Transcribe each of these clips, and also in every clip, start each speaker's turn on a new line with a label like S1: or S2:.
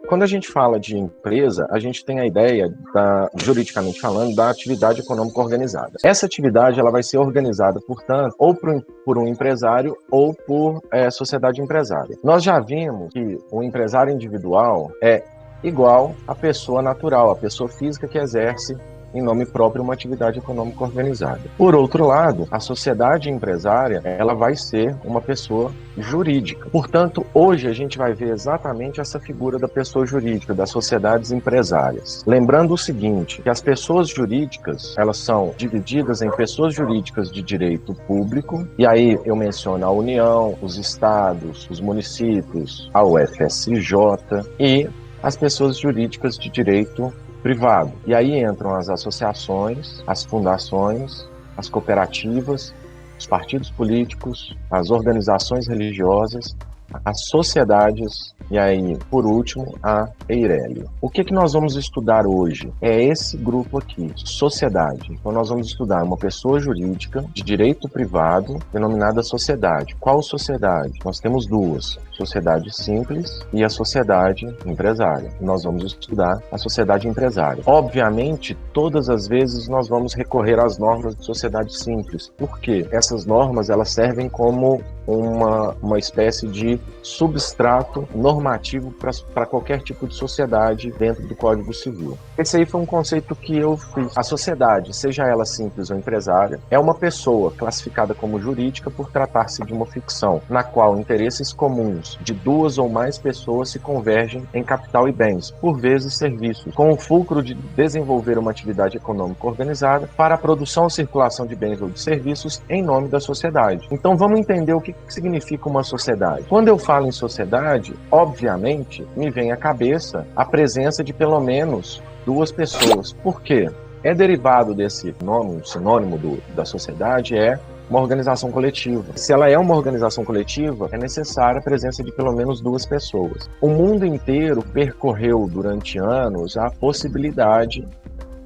S1: Quando a gente fala de empresa, a gente tem a ideia, juridicamente falando, da atividade econômica organizada. Essa atividade ela vai ser organizada, portanto, ou por um empresário ou por sociedade empresária. Nós já vimos que o empresário individual é igual à pessoa natural, a pessoa física que exerce em nome próprio uma atividade econômica organizada. Por outro lado, a sociedade empresária, ela vai ser uma pessoa jurídica. Portanto, hoje a gente vai ver exatamente essa figura da pessoa jurídica, das sociedades empresárias. Lembrando o seguinte, que as pessoas jurídicas, elas são divididas em pessoas jurídicas de direito público, e aí eu menciono a União, os estados, os municípios, a UFSJ e as pessoas jurídicas de direito privado. E aí entram as associações, as fundações, as cooperativas, os partidos políticos, as organizações religiosas, as sociedades e aí, por último, a Eireli. O que nós vamos estudar hoje? É esse grupo aqui, sociedade. Então nós vamos estudar uma pessoa jurídica de direito privado denominada sociedade. Qual sociedade? Nós temos duas. Sociedade simples e a sociedade empresária. Nós vamos estudar a sociedade empresária. Obviamente, todas as vezes nós vamos recorrer às normas de sociedade simples. Por quê? Essas normas elas servem como uma espécie de substrato normativo para qualquer tipo de sociedade dentro do Código Civil. Esse aí foi um conceito que eu fiz. A sociedade, seja ela simples ou empresária, é uma pessoa classificada como jurídica por tratar-se de uma ficção, na qual interesses comuns de duas ou mais pessoas se convergem em capital e bens, por vezes serviços, com o fulcro de desenvolver uma atividade econômica organizada para a produção ou circulação de bens ou de serviços em nome da sociedade. Então vamos entender o que significa uma sociedade. Quando eu falo em sociedade, obviamente, me vem à cabeça a presença de pelo menos duas pessoas. Por quê? É derivado desse nome, um sinônimo da sociedade é uma organização coletiva. Se ela é uma organização coletiva, é necessária a presença de pelo menos duas pessoas. O mundo inteiro percorreu durante anos a possibilidade,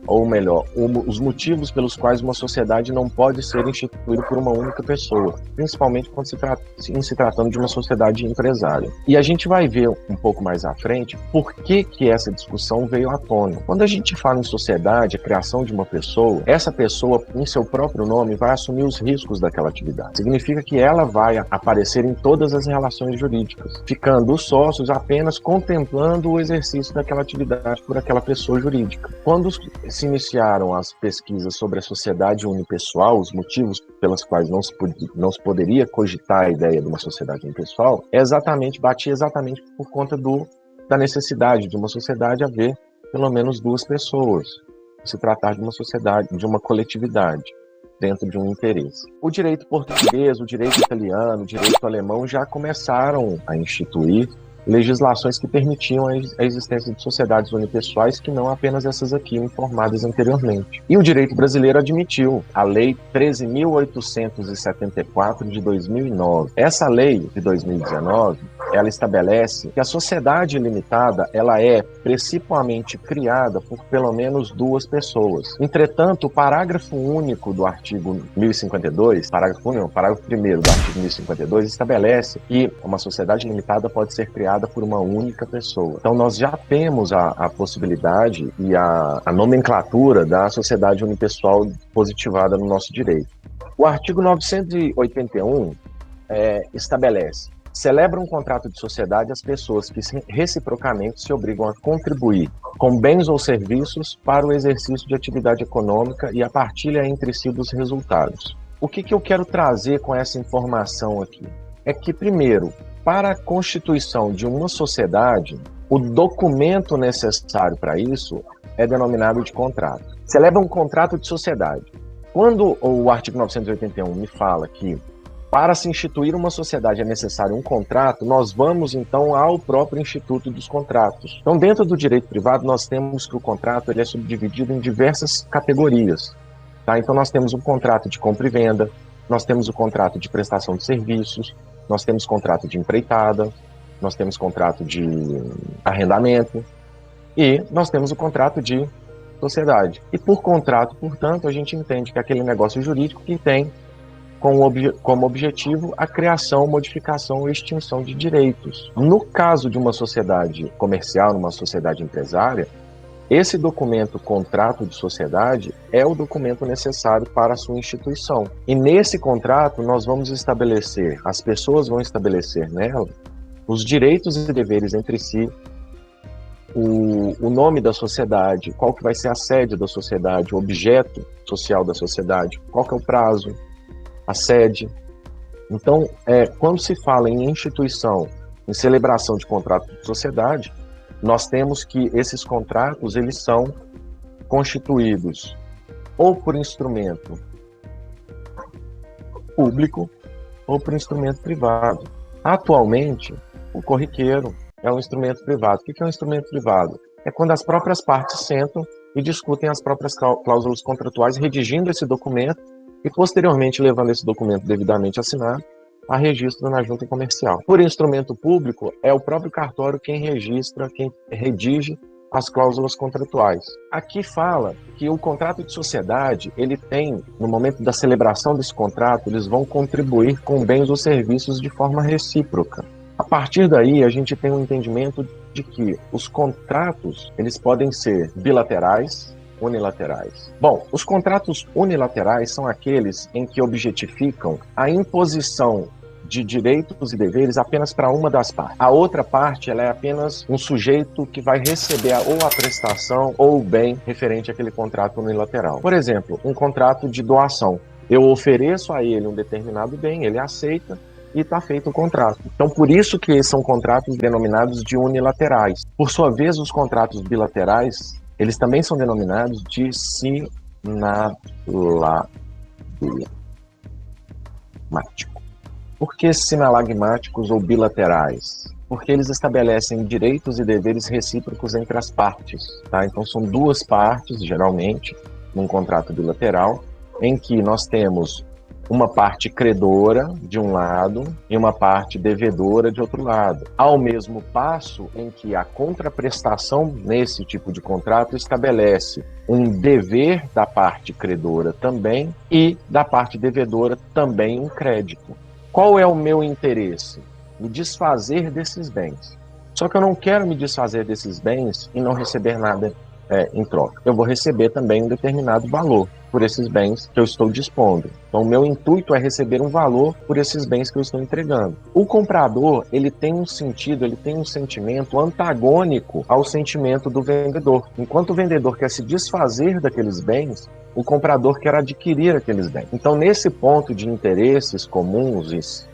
S1: ou melhor, os motivos pelos quais uma sociedade não pode ser instituída por uma única pessoa, principalmente quando se tratando de uma sociedade empresária. E a gente vai ver um pouco mais à frente por que essa discussão veio à tona. Quando a gente fala em sociedade, a criação de uma pessoa, essa pessoa, em seu próprio nome, vai assumir os riscos daquela atividade. Significa que ela vai aparecer em todas as relações jurídicas, ficando os sócios apenas contemplando o exercício daquela atividade por aquela pessoa jurídica. Quando se iniciaram as pesquisas sobre a sociedade unipessoal, os motivos pelos quais não se poderia cogitar a ideia de uma sociedade unipessoal, batia exatamente por conta da necessidade de uma sociedade haver pelo menos duas pessoas, se tratar de uma sociedade, de uma coletividade, dentro de um interesse. O direito português, o direito italiano, o direito alemão já começaram a instituir legislações que permitiam a existência de sociedades unipessoais que não apenas essas aqui informadas anteriormente. E o direito brasileiro admitiu a Lei 13.874 de 2009. Essa lei de 2019, ela estabelece que a sociedade limitada ela é principalmente criada por pelo menos duas pessoas. Entretanto, o parágrafo único do artigo 1052, parágrafo 1º do artigo 1052, estabelece que uma sociedade limitada pode ser criada por uma única pessoa. Então nós já temos a possibilidade e a nomenclatura da sociedade unipessoal positivada no nosso direito. O artigo 981 estabelece: celebra um contrato de sociedade as pessoas que reciprocamente se obrigam a contribuir com bens ou serviços para o exercício de atividade econômica e a partilha entre si dos resultados. O que eu quero trazer com essa informação aqui? É que, primeiro, para a constituição de uma sociedade, o documento necessário para isso é denominado de contrato. Celebra um contrato de sociedade. Quando o artigo 981 me fala que para se instituir uma sociedade é necessário um contrato, nós vamos então ao próprio Instituto dos Contratos. Então, dentro do direito privado, nós temos que o contrato ele é subdividido em diversas categorias. Tá? Então, nós temos um contrato de compra e venda, nós temos o contrato de prestação de serviços, nós temos contrato de empreitada, nós temos contrato de arrendamento e nós temos o contrato de sociedade. E por contrato, portanto, a gente entende que é aquele negócio jurídico que tem como objetivo a criação, modificação ou extinção de direitos. No caso de uma sociedade comercial, numa sociedade empresária, esse documento, contrato de sociedade, é o documento necessário para a sua instituição. E nesse contrato nós vamos estabelecer, as pessoas vão estabelecer nela, os direitos e deveres entre si, o nome da sociedade, qual que vai ser a sede da sociedade, o objeto social da sociedade, qual que é o prazo, a sede. Então, quando se fala em instituição, em celebração de contrato de sociedade, nós temos que esses contratos, eles são constituídos ou por instrumento público ou por instrumento privado. Atualmente, o corriqueiro é um instrumento privado. O que é um instrumento privado? É quando as próprias partes sentam e discutem as próprias cláusulas contratuais, redigindo esse documento e, posteriormente, levando esse documento devidamente assinado a registro na junta comercial. Por instrumento público, é o próprio cartório quem registra, quem redige as cláusulas contratuais. Aqui fala que o contrato de sociedade, ele tem, no momento da celebração desse contrato, eles vão contribuir com bens ou serviços de forma recíproca. A partir daí, a gente tem um entendimento de que os contratos, eles podem ser bilaterais, unilaterais. Bom, os contratos unilaterais são aqueles em que objetificam a imposição de direitos e deveres apenas para uma das partes. A outra parte, ela é apenas um sujeito que vai receber ou a prestação ou o bem referente àquele contrato unilateral. Por exemplo, um contrato de doação. Eu ofereço a ele um determinado bem, ele aceita, e está feito o contrato. Então, por isso que são contratos denominados de unilaterais. Por sua vez, os contratos bilaterais, eles também são denominados de sinalagmático. Por que sinalagmáticos ou bilaterais? Porque eles estabelecem direitos e deveres recíprocos entre as partes. Tá? Então, são duas partes, geralmente, num contrato bilateral, em que nós temos uma parte credora de um lado e uma parte devedora de outro lado. Ao mesmo passo em que a contraprestação nesse tipo de contrato estabelece um dever da parte credora também e da parte devedora também um crédito. Qual é o meu interesse? Me desfazer desses bens. Só que eu não quero me desfazer desses bens e não receber nada em troca. Eu vou receber também um determinado valor por esses bens que eu estou dispondo. Então, o meu intuito é receber um valor por esses bens que eu estou entregando. O comprador, ele tem um sentido, ele tem um sentimento antagônico ao sentimento do vendedor. Enquanto o vendedor quer se desfazer daqueles bens, o comprador quer adquirir aqueles bens. Então, nesse ponto de interesses comuns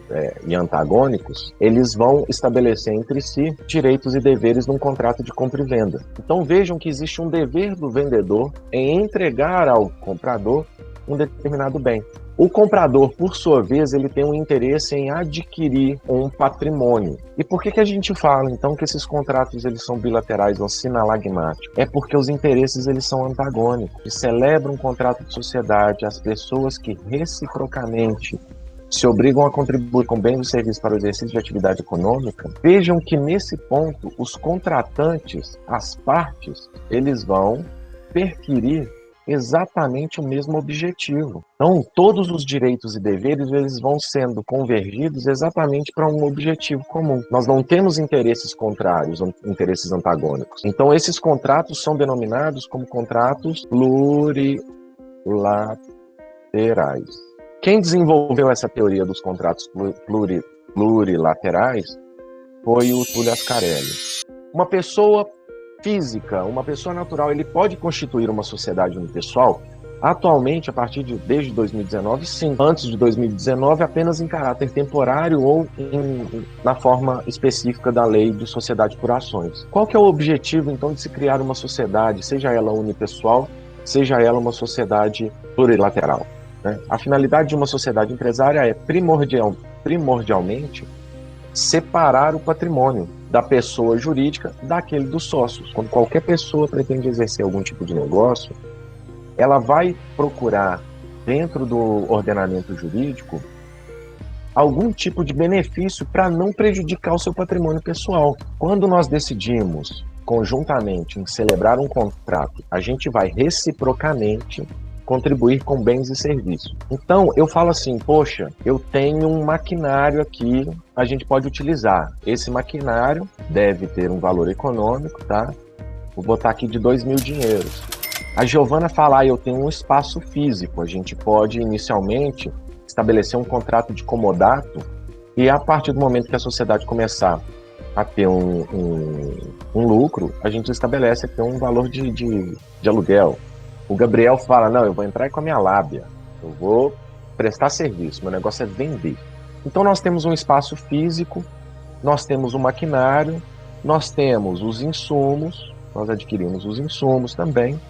S1: e antagônicos, eles vão estabelecer entre si direitos e deveres num contrato de compra e venda. Então vejam que existe um dever do vendedor em entregar ao comprador um determinado bem. O comprador, por sua vez, ele tem um interesse em adquirir um patrimônio. E por que a gente fala, então, que esses contratos eles são bilaterais ou sinalagmáticos? É porque os interesses eles são antagônicos. E celebra um contrato de sociedade, as pessoas que reciprocamente se obrigam a contribuir com bens e serviços para o exercício de atividade econômica, vejam que nesse ponto os contratantes, as partes, eles vão perquirir exatamente o mesmo objetivo. Então, todos os direitos e deveres eles vão sendo convergidos exatamente para um objetivo comum. Nós não temos interesses contrários, interesses antagônicos. Então, esses contratos são denominados como contratos plurilaterais. Quem desenvolveu essa teoria dos contratos plurilaterais foi o Tullio Ascarelli. Uma pessoa física, uma pessoa natural, ele pode constituir uma sociedade unipessoal? Atualmente, desde 2019, sim. Antes de 2019, apenas em caráter temporário ou na forma específica da lei de sociedade por ações. Qual que é o objetivo, então, de se criar uma sociedade, seja ela unipessoal, seja ela uma sociedade plurilateral? A finalidade de uma sociedade empresária é primordialmente separar o patrimônio da pessoa jurídica daquele dos sócios. Quando qualquer pessoa pretende exercer algum tipo de negócio, ela vai procurar, dentro do ordenamento jurídico, algum tipo de benefício para não prejudicar o seu patrimônio pessoal. Quando nós decidimos conjuntamente em celebrar um contrato, a gente vai reciprocamente contribuir com bens e serviços. Então, eu falo assim, poxa, eu tenho um maquinário aqui, a gente pode utilizar. Esse maquinário deve ter um valor econômico, tá? Vou botar aqui de 2 mil dinheiros. A Giovana fala, eu tenho um espaço físico, a gente pode inicialmente estabelecer um contrato de comodato e a partir do momento que a sociedade começar a ter um lucro, a gente estabelece aqui um valor de aluguel. O Gabriel fala, não, eu vou entrar com a minha lábia, eu vou prestar serviço, meu negócio é vender. Então nós temos um espaço físico, nós temos um maquinário, nós temos os insumos, nós adquirimos os insumos também,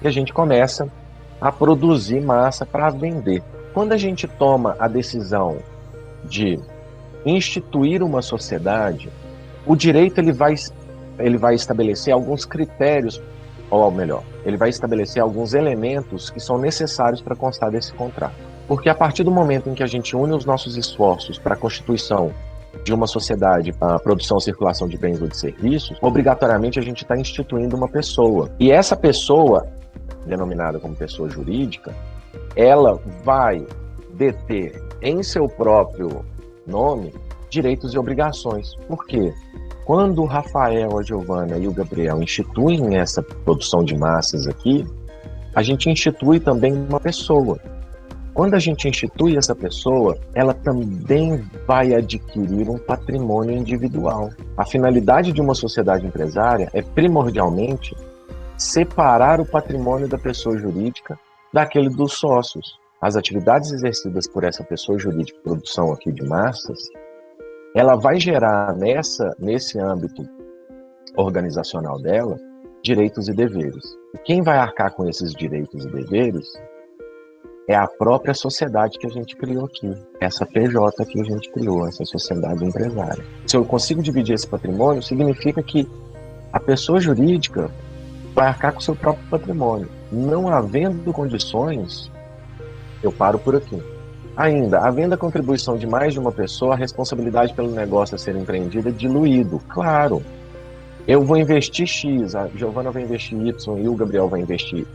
S1: e a gente começa a produzir massa para vender. Quando a gente toma a decisão de instituir uma sociedade, o direito ele vai estabelecer alguns critérios, ou melhor, ele vai estabelecer alguns elementos que são necessários para constar desse contrato. Porque a partir do momento em que a gente une os nossos esforços para a constituição de uma sociedade, para a produção e circulação de bens ou de serviços, obrigatoriamente a gente está instituindo uma pessoa. E essa pessoa, denominada como pessoa jurídica, ela vai deter em seu próprio nome direitos e obrigações. Por quê? Quando o Rafael, a Giovana e o Gabriel instituem essa produção de massas aqui, a gente institui também uma pessoa. Quando a gente institui essa pessoa, ela também vai adquirir um patrimônio individual. A finalidade de uma sociedade empresária é primordialmente separar o patrimônio da pessoa jurídica daquele dos sócios. As atividades exercidas por essa pessoa jurídica, produção aqui de massas, ela vai gerar nesse âmbito organizacional dela direitos e deveres. E quem vai arcar com esses direitos e deveres é a própria sociedade que a gente criou aqui, essa PJ que a gente criou, essa sociedade empresária. Se eu consigo dividir esse patrimônio, significa que a pessoa jurídica vai arcar com o seu próprio patrimônio. Não havendo condições, eu paro por aqui. Ainda, havendo a contribuição de mais de uma pessoa, a responsabilidade pelo negócio a ser empreendido é diluído. Claro, eu vou investir X, a Giovana vai investir Y e o Gabriel vai investir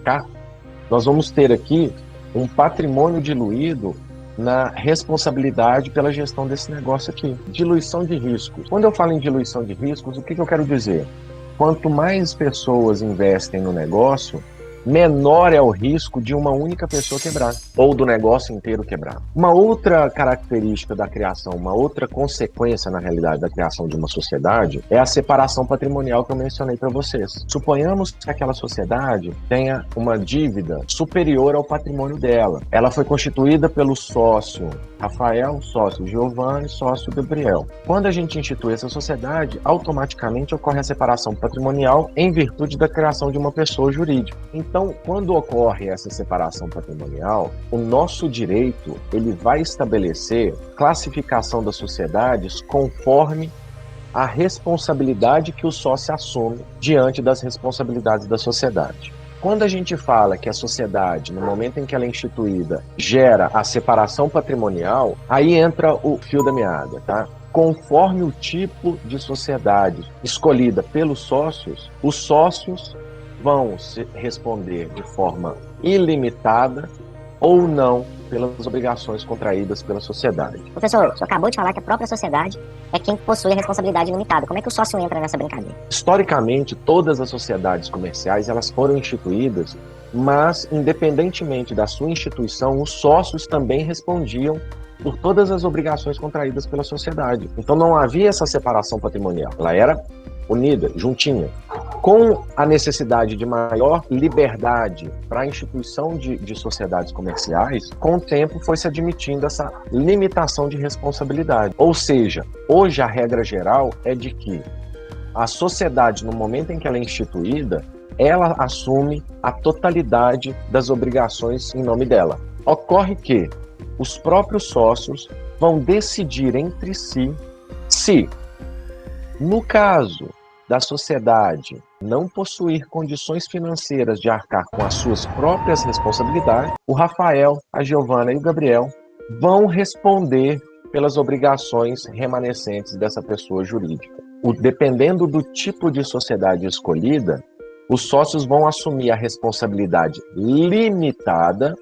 S1: K. Nós vamos ter aqui um patrimônio diluído na responsabilidade pela gestão desse negócio aqui. Diluição de riscos. Quando eu falo em diluição de riscos, o que eu quero dizer? Quanto mais pessoas investem no negócio, menor é o risco de uma única pessoa quebrar, ou do negócio inteiro quebrar. Uma outra característica da criação, uma outra consequência, na realidade, da criação de uma sociedade, é a separação patrimonial que eu mencionei para vocês. Suponhamos que aquela sociedade tenha uma dívida superior ao patrimônio dela. Ela foi constituída pelo sócio Rafael, sócio Giovanni, sócio Gabriel. Quando a gente institui essa sociedade, automaticamente ocorre a separação patrimonial em virtude da criação de uma pessoa jurídica. Então, quando ocorre essa separação patrimonial, o nosso direito ele vai estabelecer classificação das sociedades conforme a responsabilidade que o sócio assume diante das responsabilidades da sociedade. Quando a gente fala que a sociedade, no momento em que ela é instituída, gera a separação patrimonial, aí entra o fio da meada, tá? Conforme o tipo de sociedade escolhida pelos sócios, os sócios vão se responder de forma ilimitada ou não pelas obrigações contraídas pela sociedade.
S2: Professor, o senhor acabou de falar que a própria sociedade é quem possui a responsabilidade ilimitada. Como é que o sócio entra nessa brincadeira?
S1: Historicamente, todas as sociedades comerciais elas foram instituídas, mas, independentemente da sua instituição, os sócios também respondiam por todas as obrigações contraídas pela sociedade. Então não havia essa separação patrimonial. Ela era unida, juntinha. Com a necessidade de maior liberdade para a instituição de sociedades comerciais, com o tempo foi se admitindo essa limitação de responsabilidade. Ou seja, hoje a regra geral é de que a sociedade, no momento em que ela é instituída, ela assume a totalidade das obrigações em nome dela. Ocorre que os próprios sócios vão decidir entre si se, no caso da sociedade não possuir condições financeiras de arcar com as suas próprias responsabilidades, o Rafael, a Giovana e o Gabriel vão responder pelas obrigações remanescentes dessa pessoa jurídica. Dependendo do tipo de sociedade escolhida, Os sócios vão assumir a responsabilidade limitada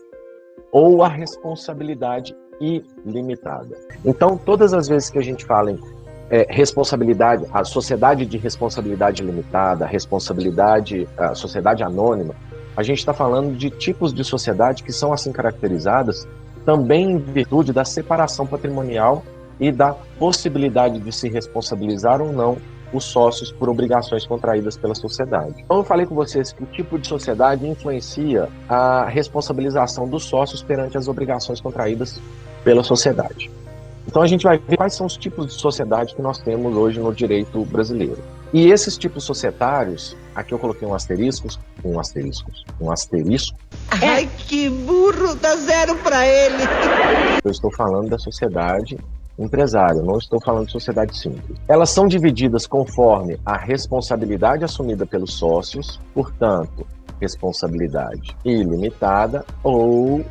S1: ou a responsabilidade ilimitada. Então, todas as vezes que a gente fala em responsabilidade, a sociedade de responsabilidade limitada, a sociedade anônima, a gente está falando de tipos de sociedade que são assim caracterizadas também em virtude da separação patrimonial e da possibilidade de se responsabilizar ou não os sócios por obrigações contraídas pela sociedade. Então eu falei com vocês que o tipo de sociedade influencia a responsabilização dos sócios perante as obrigações contraídas pela sociedade. Então a gente vai ver quais são os tipos de sociedade que nós temos hoje no direito brasileiro. E esses tipos societários, aqui eu coloquei um asterisco.
S3: Ai, que burro, dá 0 para ele.
S1: Eu estou falando da sociedade empresária, não estou falando de sociedade simples. Elas são divididas conforme a responsabilidade assumida pelos sócios, portanto, responsabilidade ilimitada ou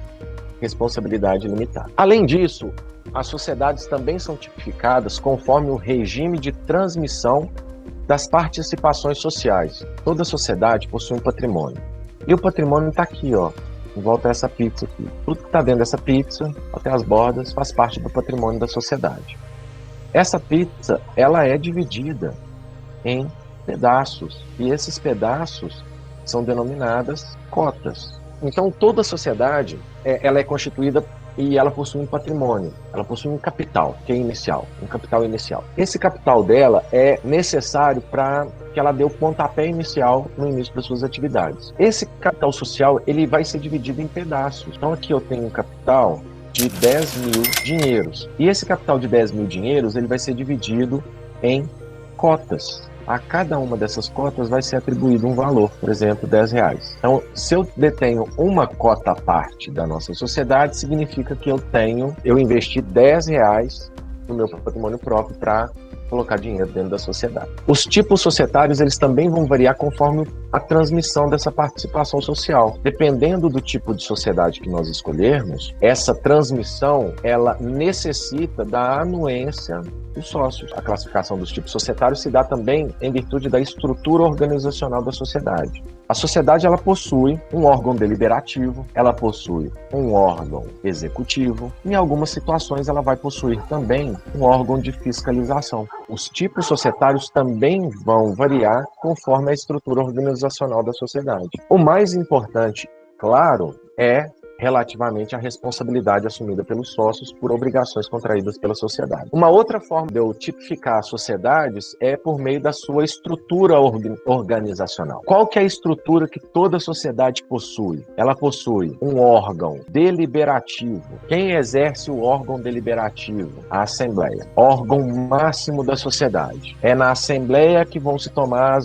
S1: responsabilidade limitada. Além disso, as sociedades também são tipificadas conforme o regime de transmissão das participações sociais. Toda sociedade possui um patrimônio. E o patrimônio está aqui, ó, em volta a essa pizza aqui. Tudo que está dentro dessa pizza, até as bordas, faz parte do patrimônio da sociedade. Essa pizza, ela é dividida em pedaços. E esses pedaços são denominadas cotas. Então, toda sociedade, ela é constituída e ela possui um patrimônio, ela possui um capital, que é inicial, um capital inicial. Esse capital dela é necessário para que ela dê o pontapé inicial no início das suas atividades. Esse capital social, ele vai ser dividido em pedaços. Então aqui eu tenho um capital de 10 mil dinheiros. E esse capital de 10 mil dinheiros, ele vai ser dividido em cotas. A cada uma dessas cotas vai ser atribuído um valor, por exemplo, R$10. Então, se eu detenho uma cota à parte da nossa sociedade, significa que eu investi R$10 no meu patrimônio próprio para colocar dinheiro dentro da sociedade. Os tipos societários, eles também vão variar conforme a transmissão dessa participação social. Dependendo do tipo de sociedade que nós escolhermos, essa transmissão, ela necessita da anuência dos sócios. A classificação dos tipos societários se dá também em virtude da estrutura organizacional da sociedade. A sociedade, ela possui um órgão deliberativo, ela possui um órgão executivo, em algumas situações ela vai possuir também um órgão de fiscalização. Os tipos societários também vão variar conforme a estrutura organizacional da sociedade. O mais importante, claro, é relativamente à responsabilidade assumida pelos sócios por obrigações contraídas pela sociedade. Uma outra forma de eu tipificar as sociedades é por meio da sua estrutura organizacional. Qual que é a estrutura que toda sociedade possui? Ela possui um órgão deliberativo. Quem exerce o órgão deliberativo? A Assembleia. Órgão máximo da sociedade. É na Assembleia que vão se tomar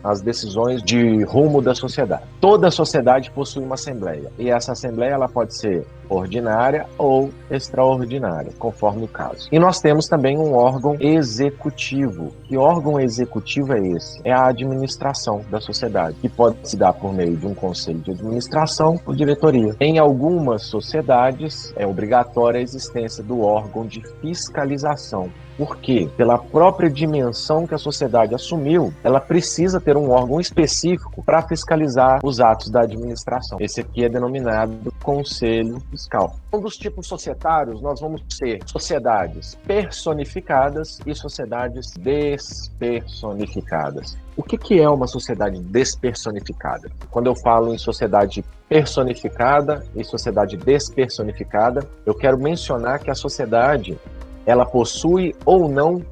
S1: as decisões de rumo da sociedade. Toda sociedade possui uma Assembleia. E essa Assembleia ela pode ser ordinária ou extraordinária, conforme o caso. E nós temos também um órgão executivo. Que órgão executivo é esse? É a administração da sociedade, que pode se dar por meio de um conselho de administração ou diretoria. Em algumas sociedades, é obrigatória a existência do órgão de fiscalização. Por quê? Pela própria dimensão que a sociedade assumiu, ela precisa ter um órgão específico para fiscalizar os atos da administração. Esse aqui é denominado Conselho Fiscal. Um dos tipos societários, nós vamos ter sociedades personificadas e sociedades despersonificadas. O que é uma sociedade despersonificada? Quando eu falo em sociedade personificada e sociedade despersonificada, eu quero mencionar que a sociedade ela possui ou não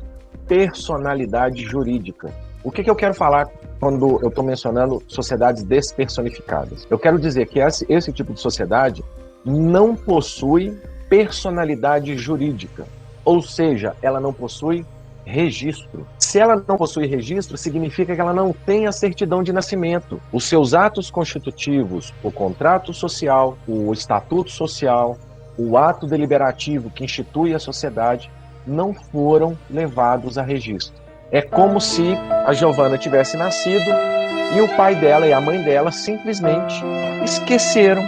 S1: personalidade jurídica. O que eu quero falar quando eu estou mencionando sociedades despersonificadas? Eu quero dizer que esse tipo de sociedade não possui personalidade jurídica, ou seja, ela não possui registro. Se ela não possui registro, significa que ela não tem a certidão de nascimento. Os seus atos constitutivos, o contrato social, o estatuto social, o ato deliberativo que institui a sociedade não foram levados a registro. É como se a Giovana tivesse nascido e o pai dela e a mãe dela simplesmente esqueceram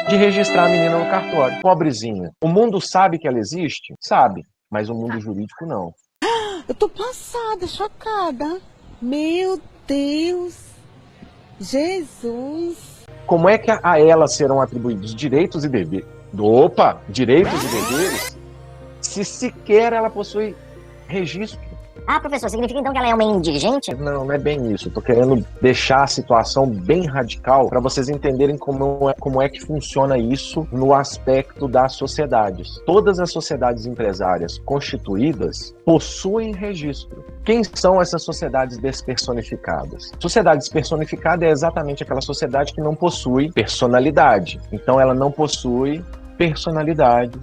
S1: de registrar a menina no cartório. Pobrezinha. O mundo sabe que ela existe? Sabe, mas o mundo jurídico não.
S3: Eu tô passada, chocada. Meu Deus.
S4: Jesus!
S1: Como é que a ela serão atribuídos direitos e deveres? Opa! Direitos e deveres? Se sequer ela possui registro.
S2: Ah, professor, significa então que ela é uma indigente?
S1: Não é bem isso. Estou querendo deixar a situação bem radical para vocês entenderem como é que funciona isso no aspecto das sociedades. Todas as sociedades empresárias constituídas possuem registro. Quem são essas sociedades despersonificadas? Sociedade despersonificada é exatamente aquela sociedade que não possui personalidade. Então ela não possui personalidade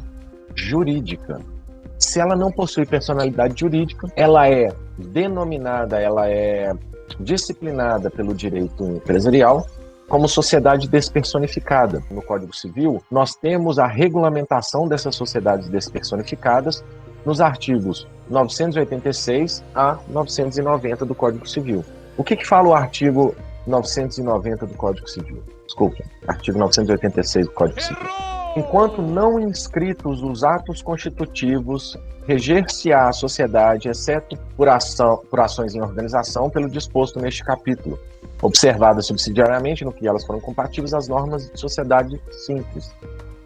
S1: jurídica. Se ela não possui personalidade jurídica, ela é denominada, ela é disciplinada pelo direito empresarial como sociedade despersonificada. No Código Civil, nós temos a regulamentação dessas sociedades despersonificadas nos artigos 986 a 990 do Código Civil. O que fala o artigo 990 do Código Civil? Desculpa, artigo 986 do Código Civil. Enquanto não inscritos os atos constitutivos, reger-se-á a sociedade, exceto por ações em organização, pelo disposto neste capítulo, observadas subsidiariamente no que elas foram compatíveis às normas de sociedade simples.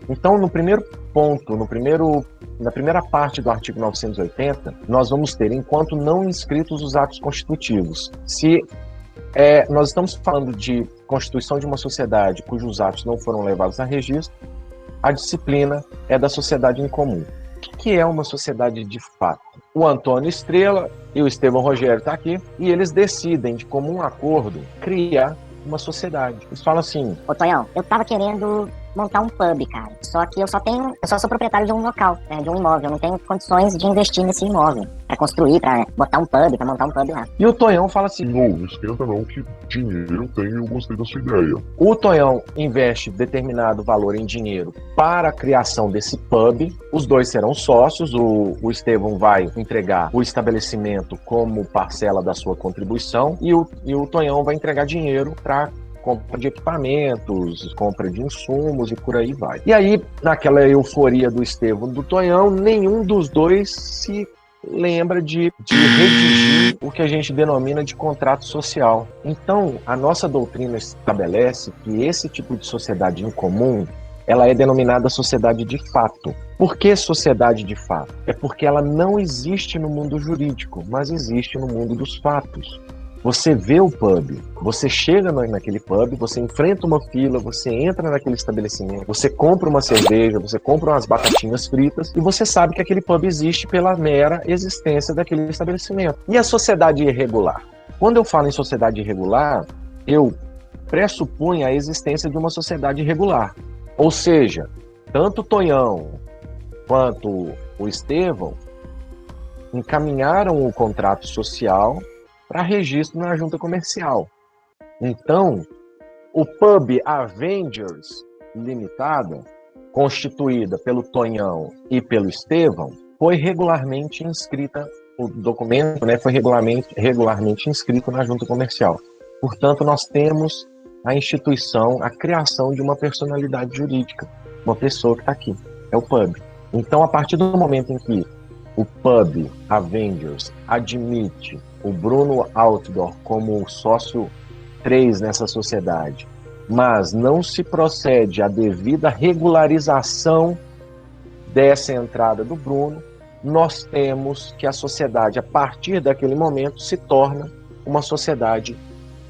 S1: Então, no primeiro ponto, na primeira parte do artigo 980, nós vamos ter, enquanto não inscritos os atos constitutivos. Nós estamos falando de constituição de uma sociedade cujos atos não foram levados a registro, a disciplina é da sociedade em comum. O que é uma sociedade de fato? O Antônio Estrela e o Estevão Rogério estão aqui e eles decidem, de comum acordo, criar uma sociedade. Eles falam assim:
S2: Ô, Tonhão, eu tava querendo montar um pub, cara. Só que eu só sou proprietário de um local, né, de um imóvel. Eu não tenho condições de investir nesse imóvel pra construir, pra botar um pub, pra montar um pub lá.
S1: E o Tonhão fala assim:
S5: não esquenta não, que dinheiro tem, eu gostei da sua ideia.
S1: O Tonhão investe determinado valor em dinheiro para a criação desse pub. Os dois serão sócios. O Estevão vai entregar o estabelecimento como parcela da sua contribuição e o Tonhão vai entregar dinheiro para compra de equipamentos, compra de insumos e por aí vai. E aí, naquela euforia do Estevão e do Tonhão, nenhum dos dois se lembra de redigir o que a gente denomina de contrato social. Então, a nossa doutrina estabelece que esse tipo de sociedade em comum, ela é denominada sociedade de fato. Por que sociedade de fato? É porque ela não existe no mundo jurídico, mas existe no mundo dos fatos. Você vê o pub, você chega naquele pub, você enfrenta uma fila, você entra naquele estabelecimento, você compra uma cerveja, você compra umas batatinhas fritas e você sabe que aquele pub existe pela mera existência daquele estabelecimento. E a sociedade irregular? Quando eu falo em sociedade irregular, eu pressuponho a existência de uma sociedade irregular. Ou seja, tanto o Tonhão quanto o Estevão encaminharam o contrato social para registro na junta comercial. Então, o pub Avengers Limitada, constituída pelo Tonhão e pelo Estevão, foi regularmente inscrita, o documento, né, foi regularmente inscrito na junta comercial. Portanto, nós temos a instituição, a criação de uma personalidade jurídica, uma pessoa que está aqui, é o pub. Então, a partir do momento em que o pub Avengers admite o Bruno Outdoor como sócio 3 nessa sociedade, mas não se procede à devida regularização dessa entrada do Bruno, nós temos que a sociedade, a partir daquele momento, se torna uma sociedade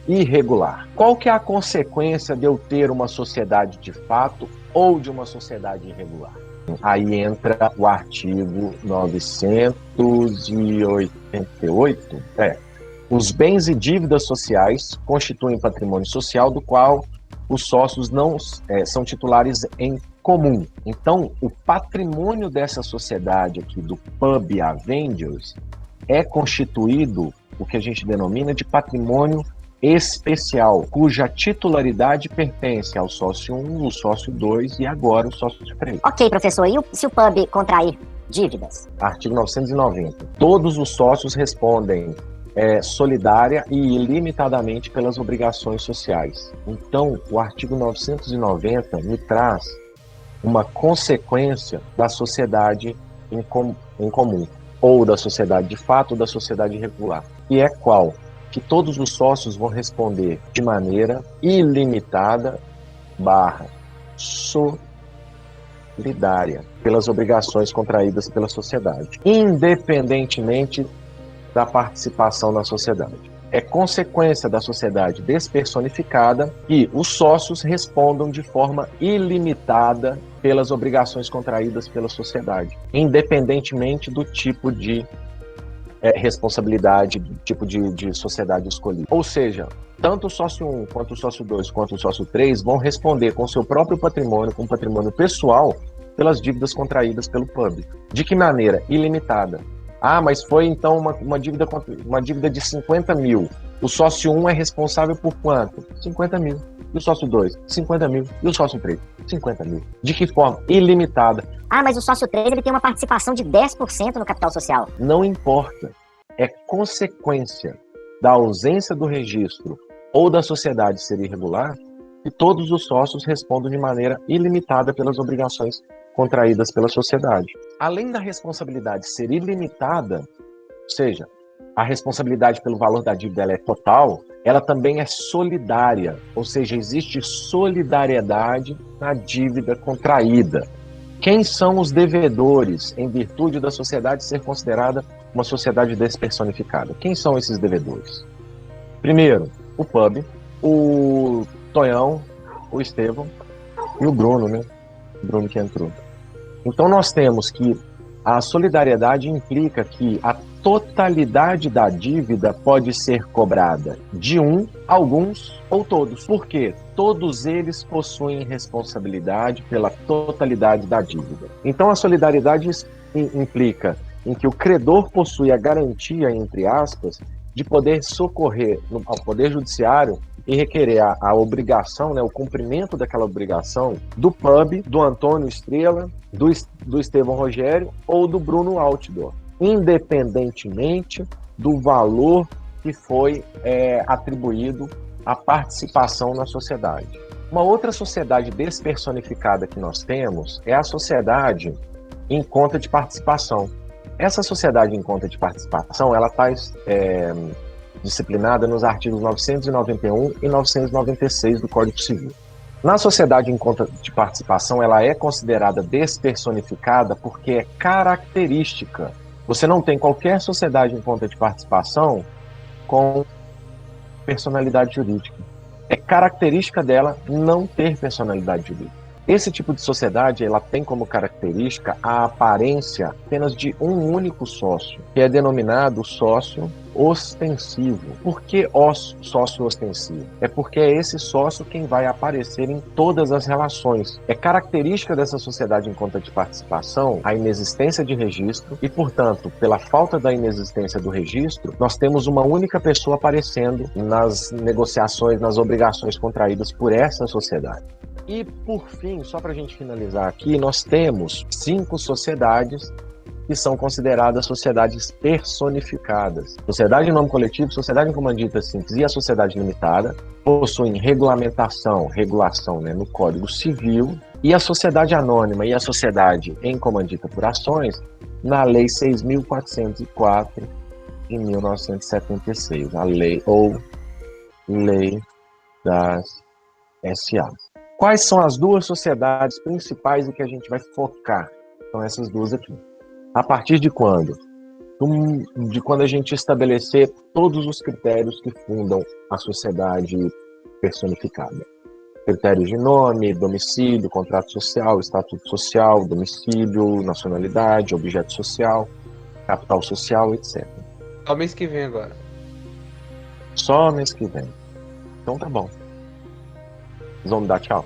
S1: irregular. Qual que é a consequência de eu ter uma sociedade de fato ou de uma sociedade irregular? Aí entra o artigo 988. Os bens e dívidas sociais constituem patrimônio social do qual os sócios não são titulares em comum. Então, o patrimônio dessa sociedade aqui, do Pub Avengers, é constituído, o que a gente denomina de patrimônio especial, cuja titularidade pertence ao sócio 1, o sócio 2 e agora o sócio 3.
S2: Ok, professor, e se o pub contrair dívidas?
S1: Artigo 990. Todos os sócios respondem solidária e ilimitadamente pelas obrigações sociais. Então, o artigo 990 me traz uma consequência da sociedade em comum, ou da sociedade de fato ou da sociedade irregular. E é qual? que todos os sócios vão responder de maneira ilimitada / solidária pelas obrigações contraídas pela sociedade, independentemente da participação na sociedade. É consequência da sociedade despersonificada que os sócios respondam de forma ilimitada pelas obrigações contraídas pela sociedade, independentemente do tipo de responsabilidade, do tipo de sociedade escolhida. Ou seja, tanto o sócio 1, quanto o sócio 2, quanto o sócio 3 vão responder com seu próprio patrimônio, com patrimônio pessoal, pelas dívidas contraídas pelo pub. De que maneira? Ilimitada. Ah, mas foi então uma dívida de 50 mil. O sócio 1 é responsável por quanto? 50 mil. E o sócio 2? 50 mil. E o sócio 3? 50 mil. De que forma? Ilimitada.
S2: Ah, mas o sócio 3 ele tem uma participação de 10% no capital social.
S1: Não importa. É consequência da ausência do registro ou da sociedade ser irregular que todos os sócios respondam de maneira ilimitada pelas obrigações contraídas pela sociedade. Além da responsabilidade ser ilimitada, ou seja, a responsabilidade pelo valor da dívida ela é total, ela também é solidária, ou seja, existe solidariedade na dívida contraída. Quem são os devedores em virtude da sociedade ser considerada uma sociedade despersonificada? Quem são esses devedores? Primeiro, o pub, o Tonhão, o Estevão e o Bruno, né? O Bruno que entrou. Então nós temos que a solidariedade implica que a totalidade da dívida pode ser cobrada de alguns ou todos. Por quê? Todos eles possuem responsabilidade pela totalidade da dívida. Então a solidariedade implica em que o credor possui a garantia, entre aspas, de poder socorrer ao Poder Judiciário e requerer a obrigação, né, o cumprimento daquela obrigação do pub, do Antônio Estrela, do Estevão Rogério ou do Bruno Outdoor, independentemente do valor que foi atribuído à participação na sociedade. Uma outra sociedade despersonificada que nós temos é a sociedade em conta de participação. Essa sociedade em conta de participação, ela está disciplinada nos artigos 991 e 996 do Código Civil. Na sociedade em conta de participação, ela é considerada despersonificada porque é característica. Você não tem qualquer sociedade em conta de participação com personalidade jurídica. É característica dela não ter personalidade jurídica. Esse tipo de sociedade, ela tem como característica a aparência apenas de um único sócio, que é denominado sócio ostensivo. Por que sócio ostensivo? É porque é esse sócio quem vai aparecer em todas as relações. É característica dessa sociedade em conta de participação a inexistência de registro e, portanto, pela falta da inexistência do registro, nós temos uma única pessoa aparecendo nas negociações, nas obrigações contraídas por essa sociedade. E, por fim, só para a gente finalizar aqui, nós temos 5 sociedades que são consideradas sociedades personificadas. Sociedade em nome coletivo, sociedade em comandita simples e a sociedade limitada possuem regulação, né, no Código Civil, e a sociedade anônima e a sociedade em comandita por ações na Lei 6.404 de 1976, a lei das SA. Quais são as 2 sociedades principais em que a gente vai focar? São essas 2 aqui. A partir de quando? De quando a gente estabelecer todos os critérios que fundam a sociedade personificada. Critérios de nome, domicílio, contrato social, estatuto social, domicílio, nacionalidade, objeto social, capital social, etc.
S4: Só mês que vem agora.
S1: Só mês que vem. Então tá bom. Vamos dar tchau.